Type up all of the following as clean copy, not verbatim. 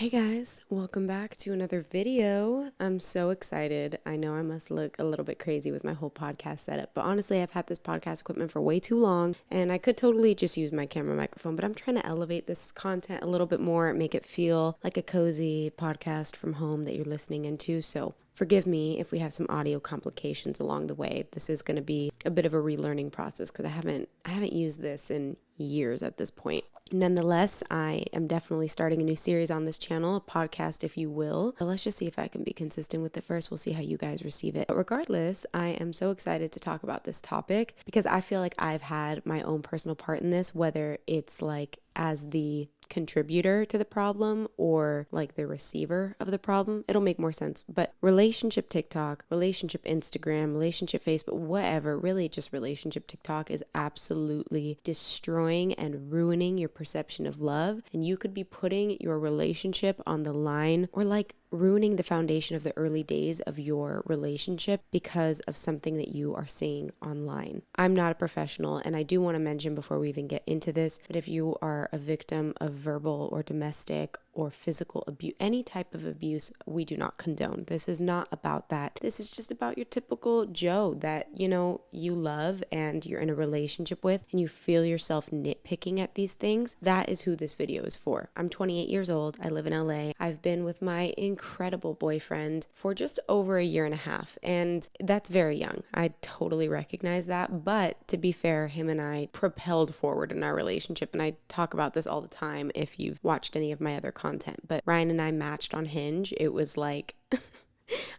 Hey guys, welcome back to another video. I'm so excited. I know I must look a little bit crazy with my whole podcast setup, but honestly, I've had this podcast equipment for way too long and I could totally just use my camera microphone, but I'm trying to elevate this content a little bit more, make it feel like a cozy podcast from home that you're listening into. So forgive me if we have some audio complications along the way. This is going to be a bit of a relearning process because I haven't used this in years at this point. Nonetheless, I am definitely starting a new series on this channel, a podcast if you will. But let's just see if I can be consistent with it first. We'll see how you guys receive it. But regardless, I am so excited to talk about this topic because I feel like I've had my own personal part in this, whether it's like as the contributor to the problem or like the receiver of the problem. It'll make more sense. But relationship TikTok, relationship Instagram, relationship Facebook, whatever, really just relationship TikTok is absolutely destroying and ruining your perception of love. And you could be putting your relationship on the line or like ruining the foundation of the early days of your relationship because of something that you are seeing online. I'm not a professional, and I do want to mention before we even get into this that if you are a victim of verbal or domestic or physical abuse, any type of abuse, we do not condone. This is not about that. This is just about your typical Joe that, you love and you're in a relationship with and you feel yourself nitpicking at these things. That is who this video is for. I'm 28 years old. I live in LA. I've been with my incredible boyfriend for just over a year and a half, and that's very young. I totally recognize that, but to be fair, him and I propelled forward in our relationship, and I talk about this all the time if you've watched any of my other content. But Ryan and I matched on Hinge. It was like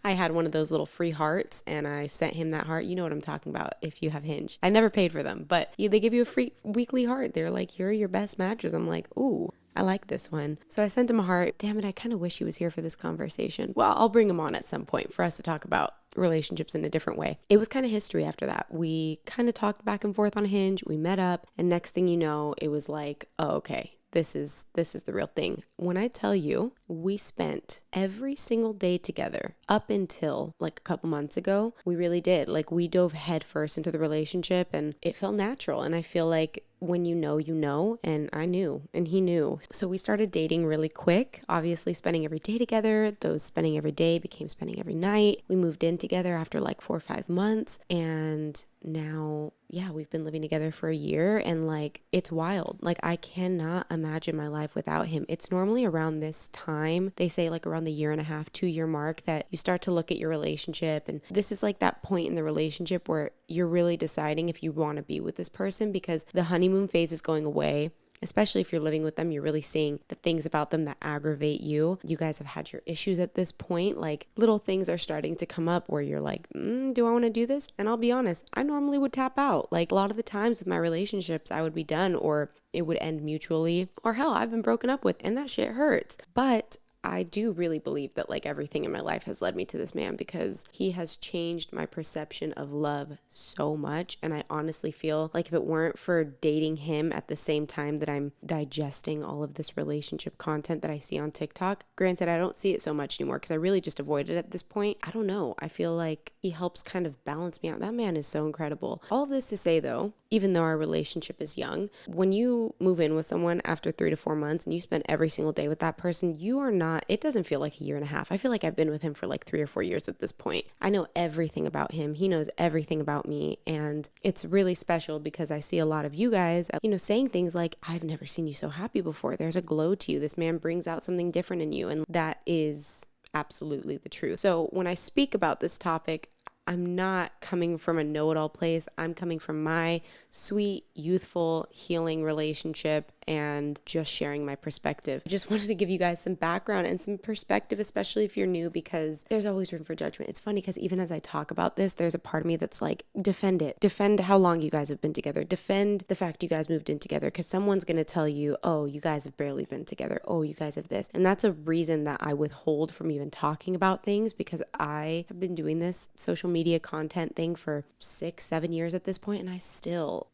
I had one of those little free hearts and I sent him that heart. You know what I'm talking about if you have Hinge. I never paid for them, but they give you a free weekly heart. They're like, here are your best matches. I'm like, ooh, I like this one. So I sent him a heart. Damn it, I kind of wish he was here for this conversation. Well, I'll bring him on at some point for us to talk about relationships in a different way. It was kind of history after that. We kind of talked back and forth on Hinge. We met up, and next thing you know, it was like, oh, okay. This is the real thing. When I tell you, we spent every single day together up until like a couple months ago. We really did. Like we dove headfirst into the relationship and it felt natural. And I feel like when you know, and I knew, and he knew. So we started dating really quick, obviously spending every day together. Those spending every day became spending every night. We moved in together after like 4 or 5 months. And now, we've been living together for a year and like, it's wild. Like I cannot imagine my life without him. It's normally around this time, they say like around the 1.5 to 2 year mark that you start to look at your relationship. And this is like that point in the relationship where you're really deciding if you want to be with this person because the honeymoon phase is going away. Especially if you're living with them, you're really seeing the things about them that aggravate you. You guys have had your issues at this point. Like little things are starting to come up where you're like, do I want to do this? And I'll be honest, I normally would tap out. Like a lot of the times with my relationships, I would be done or it would end mutually. Or hell, I've been broken up with and that shit hurts. But I do really believe that like everything in my life has led me to this man because he has changed my perception of love so much. And I honestly feel like if it weren't for dating him at the same time that I'm digesting all of this relationship content that I see on TikTok, granted, I don't see it so much anymore because I really just avoid it at this point. I don't know. I feel like he helps kind of balance me out. That man is so incredible. All of this to say though, even though our relationship is young, when you move in with someone after 3 to 4 months and you spend every single day with that person, you are not, it doesn't feel like a 1.5 years. I feel like I've been with him for like 3 or 4 years at this point. I know everything about him. He knows everything about me. And it's really special because I see a lot of you guys, saying things like, I've never seen you so happy before. There's a glow to you. This man brings out something different in you. And that is absolutely the truth. So when I speak about this topic, I'm not coming from a know-it-all place. I'm coming from my sweet, youthful, healing relationship and just sharing my perspective. I just wanted to give you guys some background and some perspective, especially if you're new, because there's always room for judgment. It's funny because even as I talk about this, there's a part of me that's like, defend it. Defend how long you guys have been together. Defend the fact you guys moved in together because someone's going to tell you, oh, you guys have barely been together. Oh, you guys have this. And that's a reason that I withhold from even talking about things because I have been doing this social media content thing for 6-7 years at this point, and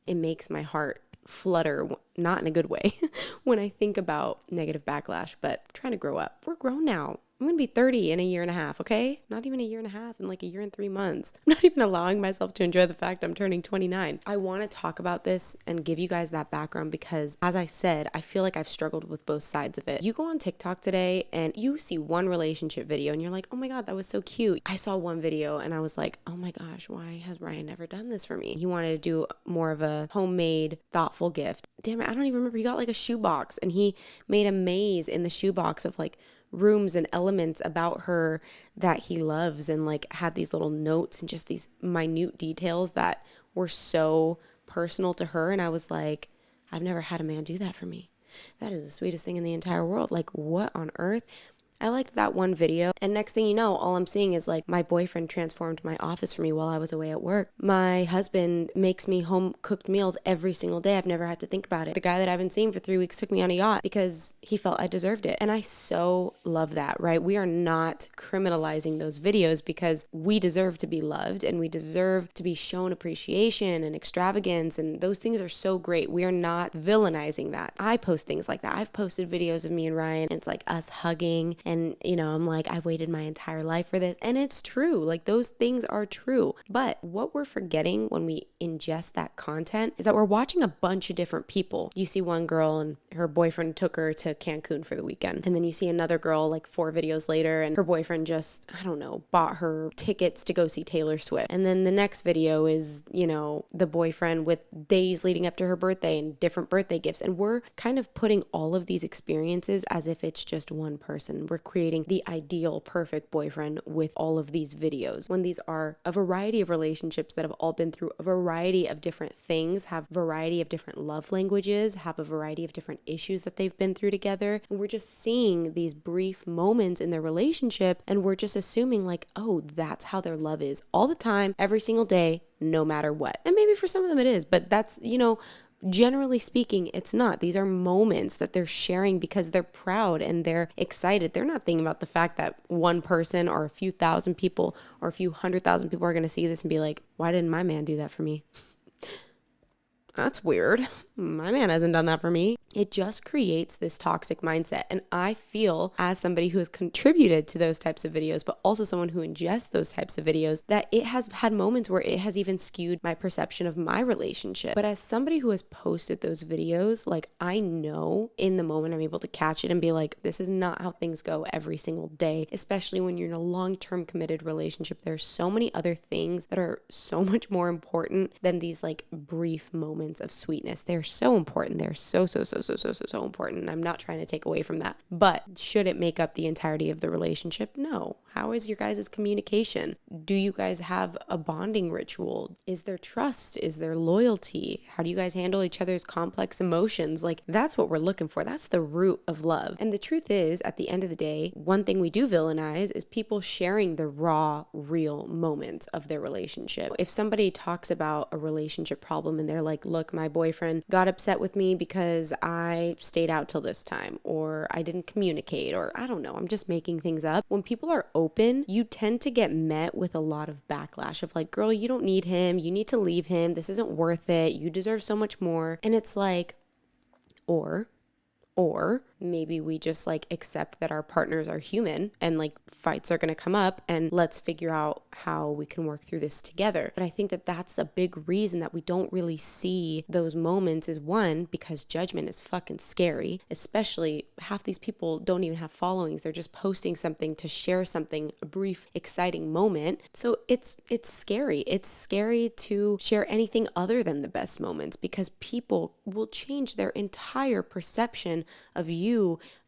it makes my heart flutter, not in a good way, when I think about negative backlash, but I'm trying to grow up. We're grown now. I'm going to be 30 in a year and a half, okay? Not even a year and a half, in like a year and 3 months. I'm not even allowing myself to enjoy the fact I'm turning 29. I want to talk about this and give you guys that background because, as I said, I feel like I've struggled with both sides of it. You go on TikTok today and you see one relationship video and you're like, oh my God, that was so cute. I saw one video and I was like, oh my gosh, why has Ryan never done this for me? He wanted to do more of a homemade, thoughtful gift. Damn it, I don't even remember. He got like a shoebox and he made a maze in the shoebox of like rooms and elements about her that he loves, and like had these little notes and just these minute details that were so personal to her. And I was like, I've never had a man do that for me. That is the sweetest thing in the entire world. Like, what on earth? I liked that one video, and next thing you know, all I'm seeing is like my boyfriend transformed my office for me while I was away at work. My husband makes me home cooked meals every single day. I've never had to think about it. The guy that I've been seeing for 3 weeks took me on a yacht because he felt I deserved it. And I so love that, right? We are not criminalizing those videos because we deserve to be loved and we deserve to be shown appreciation and extravagance, and those things are so great. We are not villainizing that. I post things like that. I've posted videos of me and Ryan, and it's like us hugging. And, you know, I'm like, I've waited my entire life for this. And it's true. Like, those things are true. But what we're forgetting when we ingest that content is that we're watching a bunch of different people. You see one girl and her boyfriend took her to Cancun for the weekend. And then you see another girl like 4 videos later and her boyfriend just, I don't know, bought her tickets to go see Taylor Swift. And then the next video is, you know, the boyfriend with days leading up to her birthday and different birthday gifts. And we're kind of putting all of these experiences as if it's just one person. We're creating the ideal perfect boyfriend with all of these videos, when these are a variety of relationships that have all been through a variety of different things, have a variety of different love languages, have a variety of different issues that they've been through together. And we're just seeing these brief moments in their relationship, and we're just assuming like, oh, that's how their love is all the time, every single day, no matter what. And maybe for some of them it is, but that's, you know, generally speaking, it's not. These are moments that they're sharing because they're proud and they're excited. They're not thinking about the fact that one person or a few thousand people or a few 100,000 people are going to see this and be like, why didn't my man do that for me? That's weird. My man hasn't done that for me. It just creates this toxic mindset. And I feel, as somebody who has contributed to those types of videos, but also someone who ingests those types of videos, that it has had moments where it has even skewed my perception of my relationship. But as somebody who has posted those videos, like, I know in the moment I'm able to catch it and be like, this is not how things go every single day, especially when you're in a long-term committed relationship. There's so many other things that are so much more important than these like brief moments of sweetness. They're so important. They're so important. And I'm not trying to take away from that. But should it make up the entirety of the relationship? No. How is your guys' communication? Do you guys have a bonding ritual? Is there trust? Is there loyalty? How do you guys handle each other's complex emotions? Like, that's what we're looking for. That's the root of love. And the truth is, at the end of the day, one thing we do villainize is people sharing the raw, real moments of their relationship. If somebody talks about a relationship problem and they're like, look, my boyfriend got upset with me because I stayed out till this time, or I didn't communicate, or I don't know, I'm just making things up. When people are open, you tend to get met with a lot of backlash of like, girl, you don't need him. You need to leave him. This isn't worth it. You deserve so much more. And it's like, or maybe we just like accept that our partners are human and like fights are going to come up and let's figure out how we can work through this together. But I think that that's a big reason that we don't really see those moments is, one, because judgment is fucking scary, especially half these people don't even have followings. They're just posting something to share something, a brief, exciting moment. So it's scary. It's scary to share anything other than the best moments because people will change their entire perception of you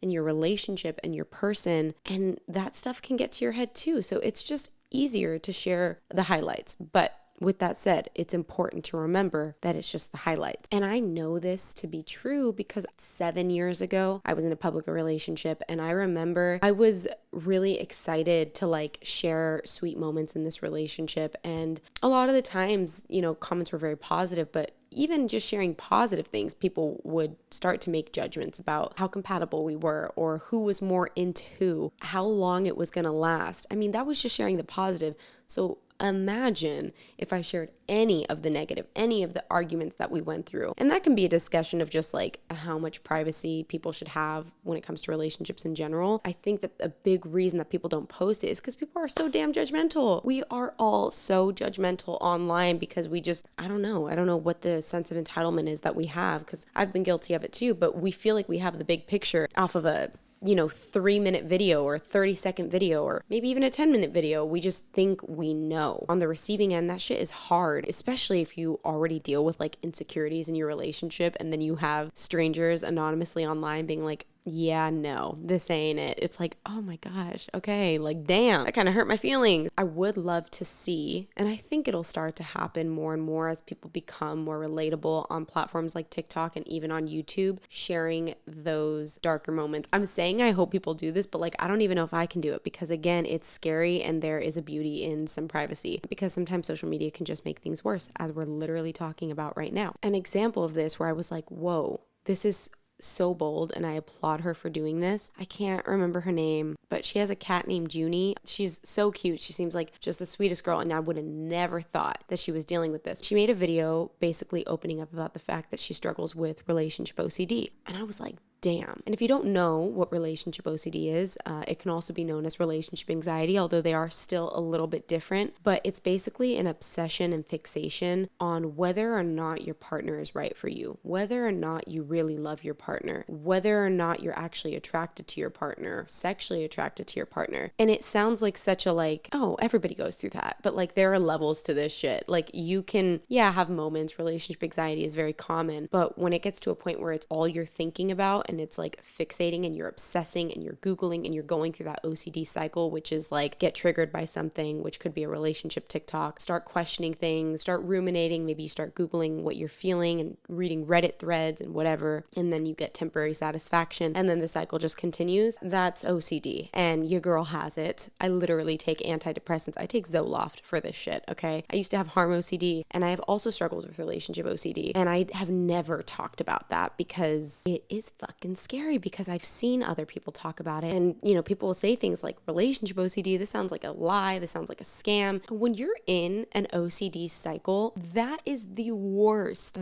and your relationship and your person, and that stuff can get to your head too. So it's just easier to share the highlights. But with that said, it's important to remember that it's just the highlights. And I know this to be true because 7 years ago, I was in a public relationship, and I remember I was really excited to like share sweet moments in this relationship. And a lot of the times, you know, comments were very positive, but even just sharing positive things, people would start to make judgments about how compatible we were or who was more into who, how long it was going to last. I mean, that was just sharing the positive. So Imagine if I shared any of the negative, any of the arguments that we went through. And that can be a discussion of just like how much privacy people should have when it comes to relationships in general. I think that a big reason that people don't post it is because people are so damn judgmental. We are all so judgmental online because we just, I don't know what the sense of entitlement is that we have, because I've been guilty of it too, but we feel like we have the big picture off of a 3-minute video or a 30-second video or maybe even a 10-minute video. We just think we know. On the receiving end, that shit is hard, especially if you already deal with like insecurities in your relationship and then you have strangers anonymously online being like, yeah, no, this ain't it. It's like, oh my gosh, okay, like damn, that kind of hurt my feelings. I would love to see, and I think it'll start to happen more and more as people become more relatable on platforms like TikTok and even on YouTube, sharing those darker moments. I'm saying I hope people do this, but like I don't even know if I can do it, because again, it's scary and there is a beauty in some privacy, because sometimes social media can just make things worse, as we're literally talking about right now. An example of this where I was like, whoa, this is so bold, and I applaud her for doing this. I can't remember her name, but she has a cat named Junie. She's so cute. She seems like just the sweetest girl, and I would have never thought that she was dealing with this. She made a video basically opening up about the fact that she struggles with relationship OCD, and I was like, damn. And if you don't know what relationship OCD is, it can also be known as relationship anxiety, although they are still a little bit different. But it's basically an obsession and fixation on whether or not your partner is right for you, whether or not you really love your partner, whether or not you're actually attracted to your partner, sexually attracted to your partner. And it sounds like such a like, oh, everybody goes through that. But like there are levels to this shit. Like you can, have moments. Relationship anxiety is very common. But when it gets to a point where it's all you're thinking about, and it's like fixating and you're obsessing and you're Googling and you're going through that OCD cycle, which is like get triggered by something, which could be a relationship TikTok, start questioning things, start ruminating, maybe you start Googling what you're feeling and reading Reddit threads and whatever, and then you get temporary satisfaction and then the cycle just continues. That's OCD, and your girl has it. I literally take antidepressants. I take Zoloft for this shit, okay? I used to have harm OCD, and I have also struggled with relationship OCD, and I have never talked about that because it is fucking scary, because I've seen other people talk about it, and people will say things like relationship OCD, this sounds like a lie, this sounds like a scam. When you're in an OCD cycle, that is the worst,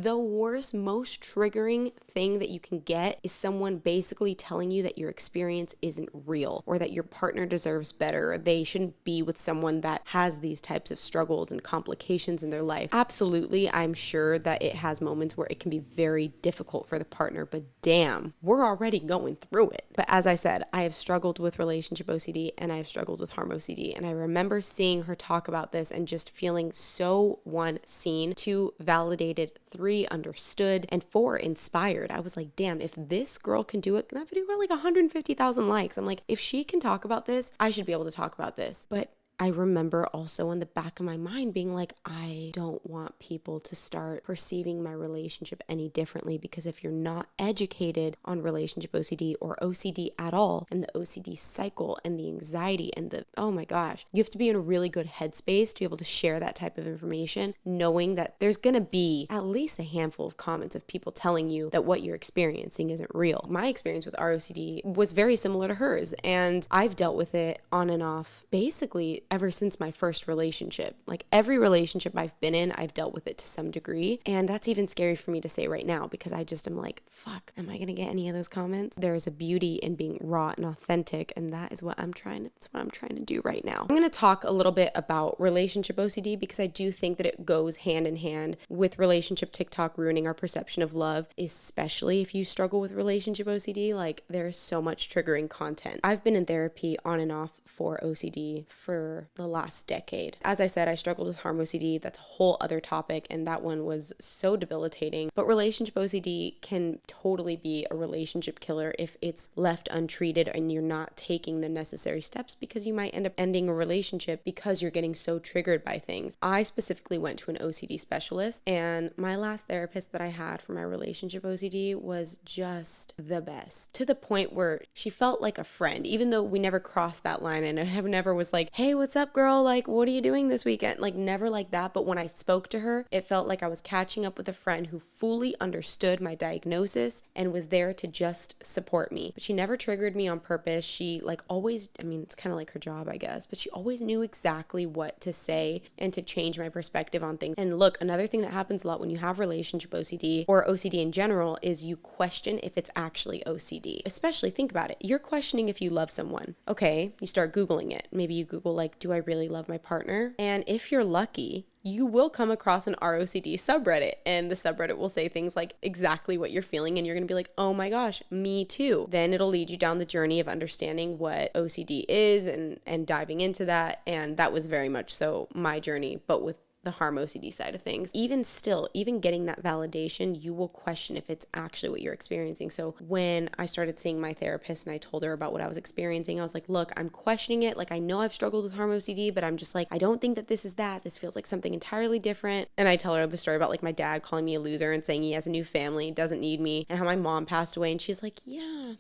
most triggering thing that you can get is someone basically telling you that your experience isn't real, or that your partner deserves better, or they shouldn't be with someone that has these types of struggles and complications in their life. Absolutely, I'm sure that it has moments where it can be very difficult for the partner, but damn, we're already going through it. But as I said, I have struggled with relationship OCD and I have struggled with harm OCD. And I remember seeing her talk about this and just feeling so, 1, seen, 2, validated, 3, understood, and 4, inspired. I was like, damn, if this girl can do it, that video got like 150,000 likes. I'm like, if she can talk about this, I should be able to talk about this. But I remember also in the back of my mind being like, I don't want people to start perceiving my relationship any differently, because if you're not educated on relationship OCD or OCD at all, and the OCD cycle and the anxiety and the, oh my gosh, you have to be in a really good headspace to be able to share that type of information, knowing that there's gonna be at least a handful of comments of people telling you that what you're experiencing isn't real. My experience with ROCD was very similar to hers, and I've dealt with it on and off basically ever since my first relationship. Like every relationship I've been in, I've dealt with it to some degree. And that's even scary for me to say right now, because I just am like, fuck, am I going to get any of those comments? There is a beauty in being raw and authentic. And that's what I'm trying to do right now. I'm going to talk a little bit about relationship OCD, because I do think that it goes hand in hand with relationship TikTok ruining our perception of love, especially if you struggle with relationship OCD. Like there's so much triggering content. I've been in therapy on and off for OCD for the last decade. As I said, I struggled with harm OCD. That's a whole other topic, and that one was so debilitating. But relationship OCD can totally be a relationship killer if it's left untreated and you're not taking the necessary steps, because you might end up ending a relationship because you're getting so triggered by things. I specifically went to an OCD specialist, and my last therapist that I had for my relationship OCD was just the best, to the point where she felt like a friend, even though we never crossed that line, and I never was like, hey, what's what's up, girl? Like, what are you doing this weekend? Like, never like that. But when I spoke to her, it felt like I was catching up with a friend who fully understood my diagnosis and was there to just support me. But she never triggered me on purpose. She like always, I mean, it's kind of like her job, I guess, but she always knew exactly what to say and to change my perspective on things. And look, another thing that happens a lot when you have relationship OCD or OCD in general is you question if it's actually OCD. Especially, think about it. You're questioning if you love someone. Okay, you start Googling it. Maybe you Google like, do I really love my partner? And if you're lucky, you will come across an ROCD subreddit, and the subreddit will say things like exactly what you're feeling, and you're gonna be like, oh my gosh, me too. Then it'll lead you down the journey of understanding what OCD is and diving into that. And that was very much so my journey, but with the harm OCD side of things. Even still, even getting that validation, you will question if it's actually what you're experiencing. So when I started seeing my therapist and I told her about what I was experiencing, I was like, look, I'm questioning it. Like, I know I've struggled with harm OCD, but I'm just like, I don't think that this is that. This feels like something entirely different. And I tell her the story about like my dad calling me a loser and saying he has a new family, doesn't need me, and how my mom passed away. And she's like, yeah,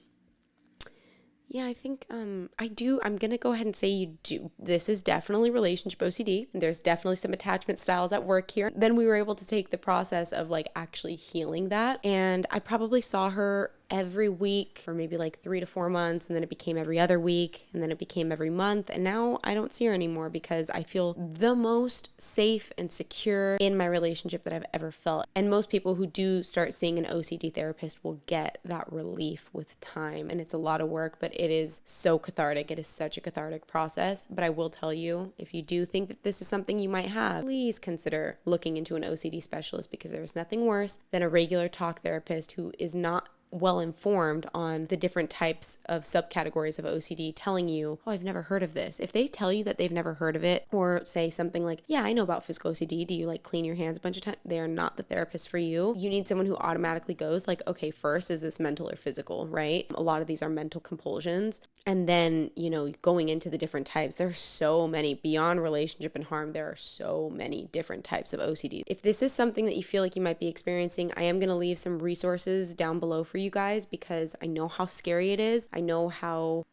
I think I do. I'm going to go ahead and say you do. This is definitely relationship OCD. There's definitely some attachment styles at work here. Then we were able to take the process of like actually healing that. And I probably saw her every week for maybe like 3 to 4 months, and then it became every other week, and then it became every month, and now I don't see her anymore because I feel the most safe and secure in my relationship that I've ever felt. And most people who do start seeing an OCD therapist will get that relief with time, and it's a lot of work, but it is so cathartic. It is such a cathartic process. But I will tell you, if you do think that this is something you might have, please consider looking into an OCD specialist, because there's nothing worse than a regular talk therapist who is not well informed on the different types of subcategories of OCD telling you, oh, I've never heard of this. If they tell you that they've never heard of it, or say something like, yeah, I know about physical OCD. Do you like clean your hands a bunch of times? They are not the therapist for you. You need someone who automatically goes like, okay, first, is this mental or physical, right? A lot of these are mental compulsions. And then, going into the different types, there's so many beyond relationship and harm. There are so many different types of OCD. If this is something that you feel like you might be experiencing, I am going to leave some resources down below for you guys, because I know how scary it is. I know how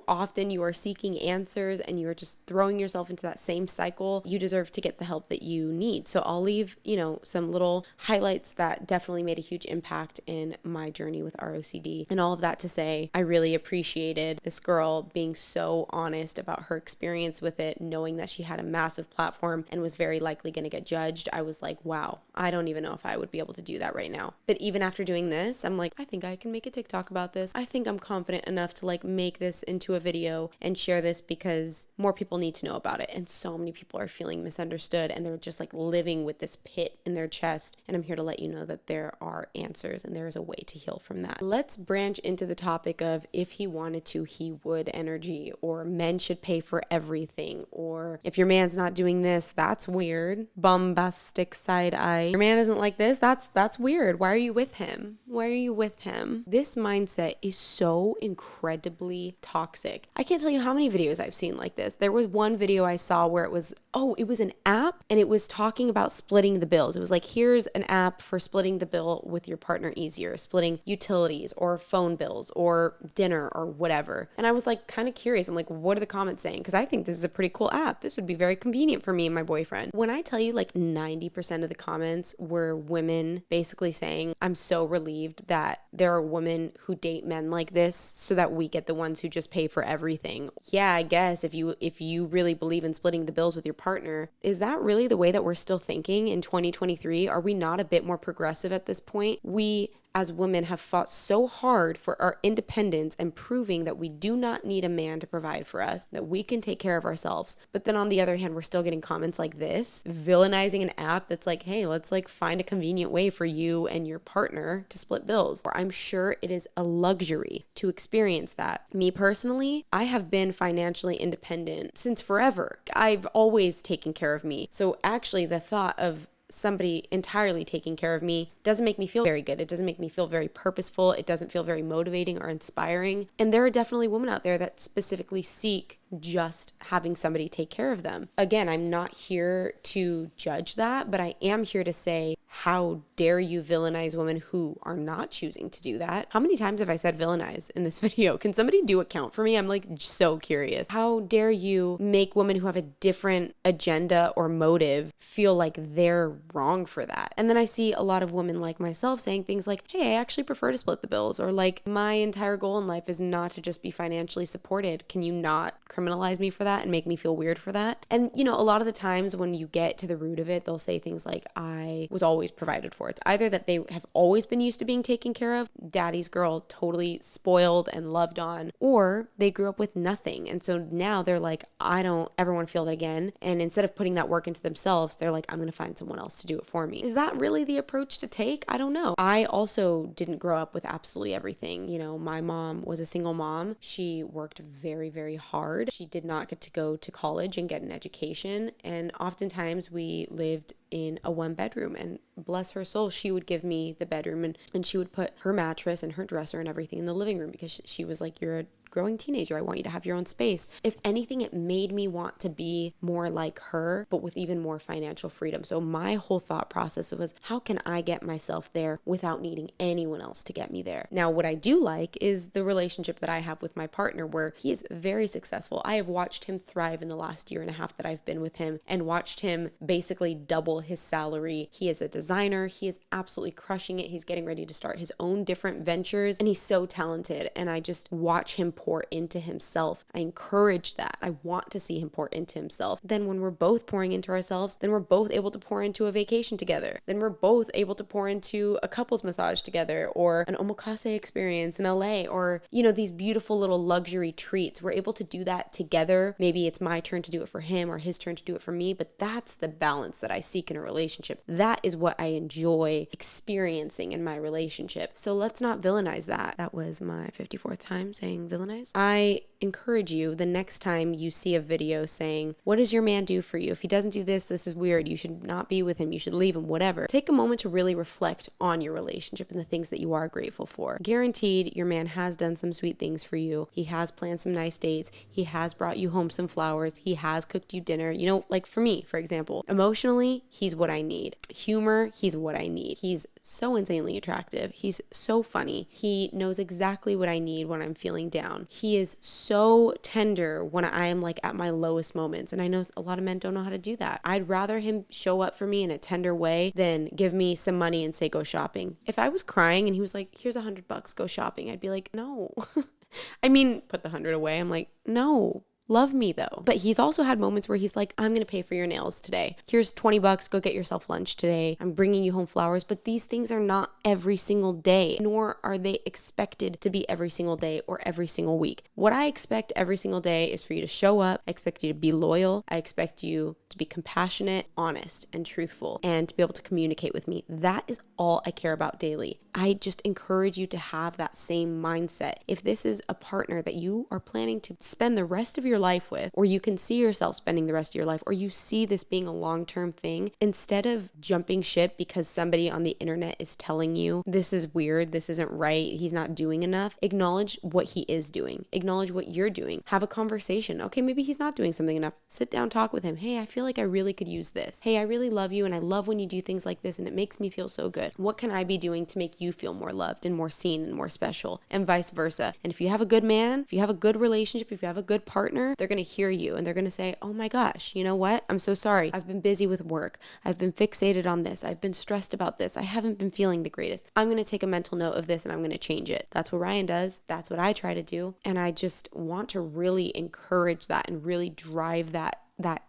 often you are seeking answers and you are just throwing yourself into that same cycle. You deserve to get the help that you need. So I'll leave, some little highlights that definitely made a huge impact in my journey with ROCD. And all of that to say, I really appreciated this girl being so honest about her experience with it, knowing that she had a massive platform and was very likely going to get judged. I was like, wow, I don't even know if I would be able to do that right now. But even after doing this, I'm like, I think I can make a TikTok about this. I think I'm confident enough to like make this into a video and share this, because more people need to know about it. And so many people are feeling misunderstood, and they're just like living with this pit in their chest. And I'm here to let you know that there are answers and there is a way to heal from that. Let's branch into the topic of if he wanted to, he would energy, or men should pay for everything, or if your man's not doing this, that's weird. Bombastic side eye. Your man isn't like this, that's weird. Why are you with him? Why are you with him? This mindset is so incredibly toxic. I can't tell you how many videos I've seen like this. There was one video I saw where it was an app, and it was talking about splitting the bills. It was like, here's an app for splitting the bill with your partner easier, splitting utilities or phone bills or dinner or whatever. And I was like kind of curious. I'm like, what are the comments saying? Because I think this is a pretty cool app. This would be very convenient for me and my boyfriend. When I tell you like 90% of the comments were women basically saying, I'm so relieved that there are women who date men like this so that we get the ones who just pay for everything. Yeah, I guess if you really believe in splitting the bills with your partner, is that really the way that we're still thinking in 2023? Are we not a bit more progressive at this point? We as women have fought so hard for our independence and proving that we do not need a man to provide for us, that we can take care of ourselves. But then on the other hand, we're still getting comments like this, villainizing an app that's like, hey, let's like find a convenient way for you and your partner to split bills. Or I'm sure it is a luxury to experience that. Me personally, I have been financially independent since forever. I've always taken care of me. So actually the thought of somebody entirely taking care of me doesn't make me feel very good. It doesn't make me feel very purposeful. It doesn't feel very motivating or inspiring. And there are definitely women out there that specifically seek just having somebody take care of them. Again, I'm not here to judge that, but I am here to say, how dare you villainize women who are not choosing to do that? How many times have I said villainize in this video? Can somebody do a count for me? I'm like so curious. How dare you make women who have a different agenda or motive feel like they're wrong for that? And then I see a lot of women like myself saying things like, hey, I actually prefer to split the bills, or like, my entire goal in life is not to just be financially supported. Can you not criminalize me for that and make me feel weird for that? And a lot of the times when you get to the root of it, they'll say things like, I was always provided for. It's either that they have always been used to being taken care of, daddy's girl, totally spoiled and loved on, or they grew up with nothing. And so now they're like, I don't ever want to feel that again. And instead of putting that work into themselves, they're like, I'm going to find someone else to do it for me. Is that really the approach to take? I don't know. I also didn't grow up with absolutely everything. My mom was a single mom. She worked very, very hard. She did not get to go to college and get an education. And oftentimes we lived in a 1-bedroom, and bless her soul, she would give me the bedroom and she would put her mattress and her dresser and everything in the living room because she was like, you're a growing teenager. I want you to have your own space. If anything, it made me want to be more like her, but with even more financial freedom. So my whole thought process was, how can I get myself there without needing anyone else to get me there? Now, what I do like is the relationship that I have with my partner, where he is very successful. I have watched him thrive in the last year and a half that I've been with him, and watched him basically double his salary. He is a designer. He is absolutely crushing it. He's getting ready to start his own different ventures, and he's so talented. And I just watch him pour into himself. I encourage that. I want to see him pour into himself. Then when we're both pouring into ourselves, then we're both able to pour into a vacation together. Then we're both able to pour into a couples massage together, or an omakase experience in LA, or, these beautiful little luxury treats. We're able to do that together. Maybe it's my turn to do it for him or his turn to do it for me, but that's the balance that I seek in a relationship. That is what I enjoy experiencing in my relationship. So let's not villainize that. That was my 54th time saying villainize. I encourage you, the next time you see a video saying, what does your man do for you? If he doesn't do this, this is weird. You should not be with him. You should leave him, whatever. Take a moment to really reflect on your relationship and the things that you are grateful for. Guaranteed, your man has done some sweet things for you. He has planned some nice dates. He has brought you home some flowers. He has cooked you dinner. Like for me, for example, emotionally, he's what I need. Humor, he's what I need. He's so insanely attractive. He's so funny. He knows exactly what I need when I'm feeling down. He is so tender when I am like at my lowest moments. And I know a lot of men don't know how to do that. I'd rather him show up for me in a tender way than give me some money and say, go shopping. If I was crying and he was like, here's $100, go shopping, I'd be like, no. I mean, put the 100 away. I'm like, no. Love me though. But he's also had moments where he's like, I'm going to pay for your nails today. Here's $20. Go get yourself lunch today. I'm bringing you home flowers. But these things are not every single day, nor are they expected to be every single day or every single week. What I expect every single day is for you to show up. I expect you to be loyal. I expect you to be compassionate, honest, and truthful, and to be able to communicate with me. That is all I care about daily. I just encourage you to have that same mindset. If this is a partner that you are planning to spend the rest of your life with, or you can see yourself spending the rest of your life, or you see this being a long-term thing, instead of jumping ship because somebody on the internet is telling you this is weird, this isn't right, he's not doing enough, acknowledge what he is doing. Acknowledge what you're doing. Have a conversation. Okay, maybe he's not doing something enough. Sit down, talk with him. Hey, I feel like I really could use this. Hey, I really love you, and I love when you do things like this, and it makes me feel so good. What can I be doing to make you feel more loved and more seen and more special, and vice versa? And if you have a good man, if you have a good relationship, if you have a good partner, they're going to hear you and they're going to say, oh my gosh, you know what? I'm so sorry. I've been busy with work. I've been fixated on this. I've been stressed about this. I haven't been feeling the greatest. I'm going to take a mental note of this and I'm going to change it. That's what Ryan does. That's what I try to do. And I just want to really encourage that and really drive that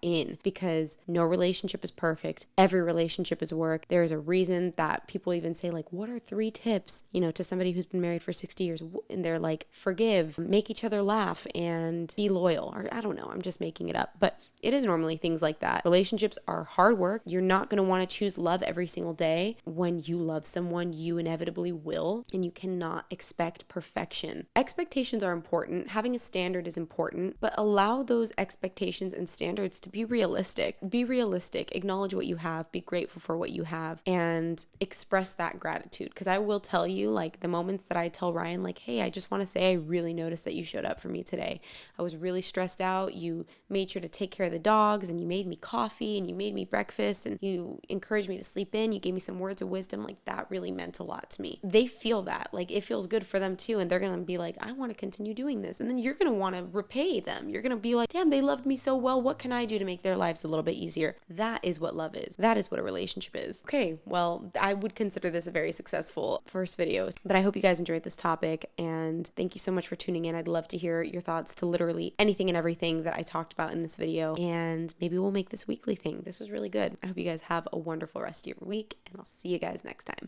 in, because no relationship is perfect. Every relationship is work. There is a reason that people even say, like, what are 3 tips, to somebody who's been married for 60 years? And they're like, forgive, make each other laugh, and be loyal. Or I don't know, I'm just making it up. But it is normally things like that. Relationships are hard work. You're not going to want to choose love every single day. When you love someone, you inevitably will, and you cannot expect perfection. Expectations are important. Having a standard is important, but allow those expectations and standards standards to be realistic. Be realistic, acknowledge what you have, be grateful for what you have, and express that gratitude. Because I will tell you, like, the moments that I tell Ryan, like, hey, I just want to say I really noticed that you showed up for me today. I was really stressed out. You made sure to take care of the dogs, and you made me coffee, and you made me breakfast, and you encouraged me to sleep in. You gave me some words of wisdom. Like, that really meant a lot to me. They feel that. Like, it feels good for them too, and they're going to be like, I want to continue doing this. And then you're going to want to repay them. You're going to be like, damn, they loved me so well. What can I do to make their lives a little bit easier? That is what love is. That is what a relationship is. Okay, well, I would consider this a very successful first video, but I hope you guys enjoyed this topic, and thank you so much for tuning in. I'd love to hear your thoughts to literally anything and everything that I talked about in this video, and maybe we'll make this weekly thing. This was really good. I hope you guys have a wonderful rest of your week, and I'll see you guys next time.